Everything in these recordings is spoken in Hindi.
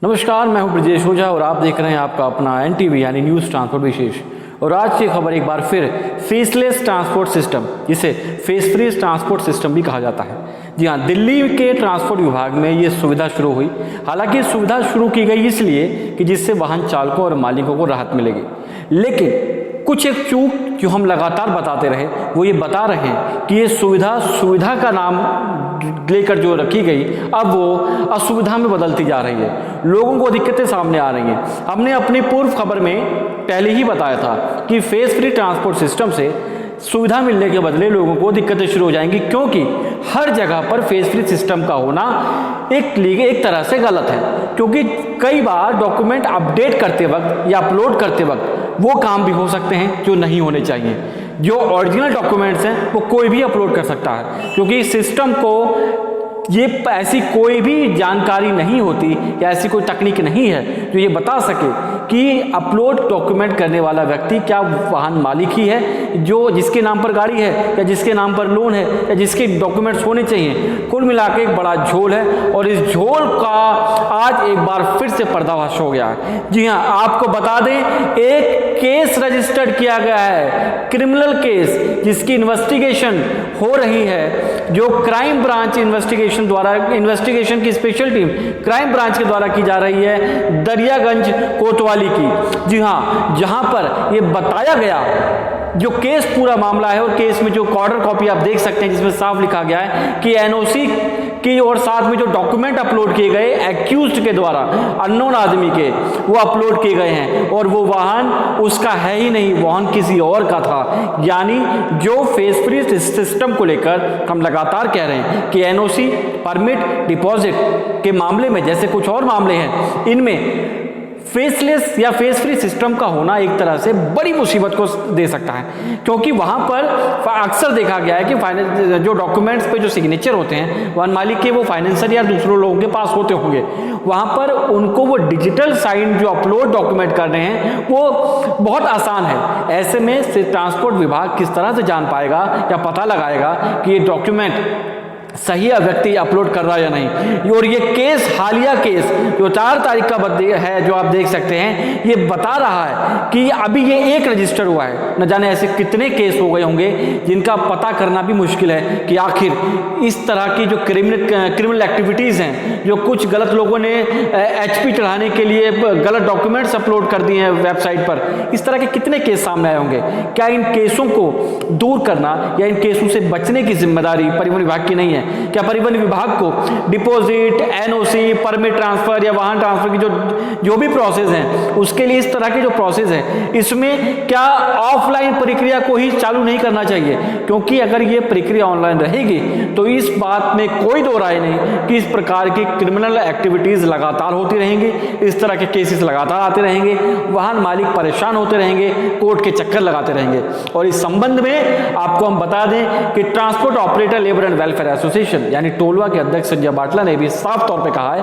नमस्कार, मैं हूं ब्रजेश ओझा और आप देख रहे हैं आपका अपना एनटीवी यानी न्यूज़ ट्रांसपोर्ट विशेष। और आज की खबर एक बार फिर फेसलेस ट्रांसपोर्ट सिस्टम, जिसे फेस फ्री ट्रांसपोर्ट सिस्टम भी कहा जाता है। जी हाँ, दिल्ली के ट्रांसपोर्ट विभाग में ये सुविधा शुरू हुई। हालांकि सुविधा शुरू की गई इसलिए कि जिससे वाहन चालकों और मालिकों को राहत मिलेगी, लेकिन कुछ एक चूक जो हम लगातार बताते रहे वो ये बता रहे हैं कि ये सुविधा का नाम लेकर जो रखी गई अब वो असुविधा में बदलती जा रही है। लोगों को दिक्कतें सामने आ रही हैं। हमने अपनी पूर्व खबर में पहले ही बताया था कि फेस फ्री ट्रांसपोर्ट सिस्टम से सुविधा मिलने के बदले लोगों को दिक्कतें शुरू हो जाएंगी, क्योंकि हर जगह पर फेस फ्री सिस्टम का होना एक तरह से गलत है। क्योंकि कई बार डॉक्यूमेंट अपडेट करते वक्त या अपलोड करते वक्त वो काम भी हो सकते हैं जो नहीं होने चाहिए। जो ओरिजिनल डॉक्यूमेंट्स हैं वो कोई भी अपलोड कर सकता है, क्योंकि सिस्टम को ये ऐसी कोई भी जानकारी नहीं होती या ऐसी कोई तकनीक नहीं है जो ये बता सके कि अपलोड डॉक्यूमेंट करने वाला व्यक्ति क्या वाहन मालिक ही है, जो जिसके नाम पर गाड़ी है या जिसके नाम पर लोन है या जिसके डॉक्यूमेंट्स होने चाहिए। कुल मिला के एक बड़ा झोल है और इस झोल का आज एक बार फिर से पर्दाफाश हो गया है। जी हाँ, आपको बता दें, एक केस रजिस्टर्ड किया गया है, क्रिमिनल केस, जिसकी इन्वेस्टिगेशन हो रही है, जो क्राइम ब्रांच इन्वेस्टिगेशन की स्पेशल टीम क्राइम ब्रांच के द्वारा की जा रही है, दरियागंज कोतवाली की। जी हाँ, जहां पर ये बताया गया, जो केस पूरा मामला है और केस में जो ऑर्डर कॉपी आप देख सकते हैं जिसमें साफ लिखा गया है कि एनओसी की और साथ में जो डॉक्यूमेंट अपलोड किए गए एक्यूज्ड के द्वारा, अननोन आदमी के, वो अपलोड किए गए हैं और वो वाहन उसका है ही नहीं, वाहन किसी और का था। यानी जो फेस फ्री सिस्टम को लेकर हम लगातार कह रहे हैं कि एनओसी, परमिट, डिपॉजिट के मामले में जैसे कुछ और मामले हैं, इनमें फेसलेस या फेस फ्री सिस्टम का होना एक तरह से बड़ी मुसीबत को दे सकता है। क्योंकि वहां पर अक्सर देखा गया है कि जो डॉक्यूमेंट्स पे जो सिग्नेचर होते हैं वाहन मालिक के, वो फाइनेंसर या दूसरों लोगों के पास होते होंगे। वहां पर उनको वो डिजिटल साइन जो अपलोड डॉक्यूमेंट कर रहे हैं वो बहुत आसान है। ऐसे में ट्रांसपोर्ट विभाग किस तरह से जान पाएगा या पता लगाएगा कि ये डॉक्यूमेंट सही व्यक्ति अपलोड कर रहा है या नहीं। और ये केस, हालिया केस जो 4 तारीख का है, जो आप देख सकते हैं, ये बता रहा है कि अभी ये एक रजिस्टर हुआ है। न जाने ऐसे कितने केस हो गए होंगे जिनका पता करना भी मुश्किल है कि आखिर इस तरह की जो क्रिमिनल एक्टिविटीज़ हैं, जो कुछ गलत लोगों ने एचपी चढ़ाने के लिए गलत डॉक्यूमेंट्स अपलोड कर दिए हैं वेबसाइट पर, इस तरह के कितने केस सामने आए होंगे। क्या इन केसों को दूर करना या इन केसों से बचने की जिम्मेदारी परिवहन विभाग की नहीं है? क्या परिवहन विभाग को डिपॉजिट, एनओसी, परमिट ट्रांसफर या वाहन ट्रांसफर की जो भी प्रोसेस है, उसके लिए इस तरह के जो प्रोसेस है, इसमें क्या ऑफलाइन प्रक्रिया को ही चालू नहीं करना चाहिए? क्योंकि अगर ये प्रक्रिया ऑनलाइन रहेगी तो इस बात में कोई दो राय नहीं कि इस प्रकार की क्रिमिनल एक्टिविटीज लगातार होती रहेंगी, इस तरह के केसेस लगातार आते रहेंगे, वाहन मालिक परेशान होते रहेंगे, कोर्ट के चक्कर लगाते रहेंगे। और इस संबंध में आपको हम बता दें कि transport operator labour and welfare association यानी टोलवा के अध्यक्ष संजय बाटला ने भी साफ तौर पे कहा है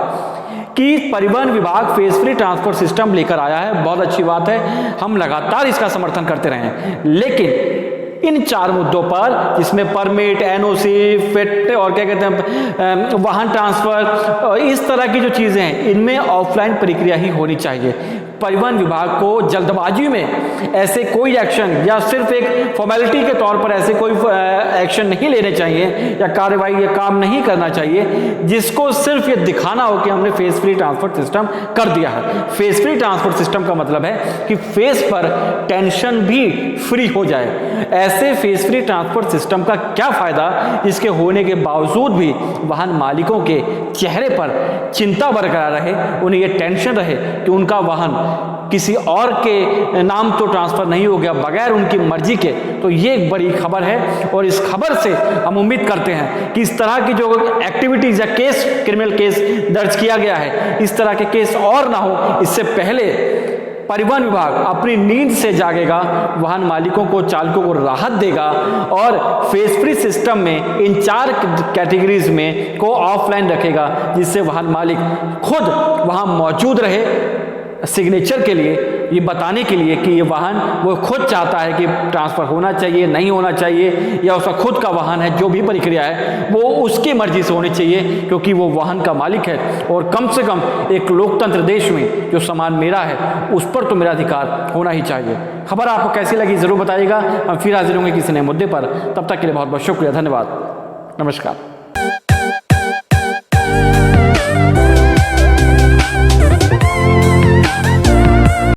कि परिवहन विभाग फेस फ्री ट्रांसपोर्ट सिस्टम लेकर आया है, बहुत अच्छी बात है, हम लगातार इसका समर्थन करते रहे हैं। लेकिन इन 4 मुद्दों पर, जिसमें परमिट, एनओसी, फिट और क्या कहते हैं वाहन ट्रांसफर, इस तरह की जो चीजें हैं, इनमें ऑफलाइन प्रक्रिया ही होनी चाहिए। परिवहन विभाग को जल्दबाजी में ऐसे कोई एक्शन या सिर्फ एक फॉर्मेलिटी के तौर पर ऐसे कोई एक्शन नहीं लेने चाहिए या कार्रवाई या काम नहीं करना चाहिए जिसको सिर्फ ये दिखाना हो कि हमने फेस फ्री ट्रांसपोर्ट सिस्टम कर दिया है। फेस फ्री ट्रांसपोर्ट सिस्टम का मतलब है कि फेस पर टेंशन भी फ्री हो जाए। ऐसे फेस फ्री ट्रांसपोर्ट सिस्टम का क्या फायदा, इसके होने के बावजूद भी वाहन मालिकों के चेहरे पर चिंता बरकरार रहे, उन्हें यह टेंशन रहे कि उनका वाहन किसी और के नाम तो ट्रांसफर नहीं हो गया बगैर उनकी मर्जी के। तो ये एक बड़ी खबर है और इस खबर से हम उम्मीद करते हैं कि इस तरह की जो एक्टिविटीज या केस, क्रिमिनल केस दर्ज किया गया है, इस तरह के केस और ना हो। इससे पहले परिवहन विभाग अपनी नींद से जागेगा, वाहन मालिकों को, चालकों को राहत देगा और फेस फ्री सिस्टम में इन 4 कैटेगरीज में को ऑफलाइन रखेगा, जिससे वाहन मालिक खुद वहां मौजूद रहे सिग्नेचर के लिए ये बताने के लिए कि ये वाहन वो खुद चाहता है कि ट्रांसफ़र होना चाहिए, नहीं होना चाहिए, या उसका खुद का वाहन है, जो भी प्रक्रिया है वो उसकी मर्जी से होनी चाहिए, क्योंकि वो वाहन का मालिक है। और कम से कम एक लोकतंत्र देश में जो सामान मेरा है उस पर तो मेरा अधिकार होना ही चाहिए। खबर आपको कैसी लगी ज़रूर बताइएगा। हम फिर हाजिर होंगे किसी नए मुद्दे पर। तब तक के लिए बहुत बहुत शुक्रिया, धन्यवाद, नमस्कार।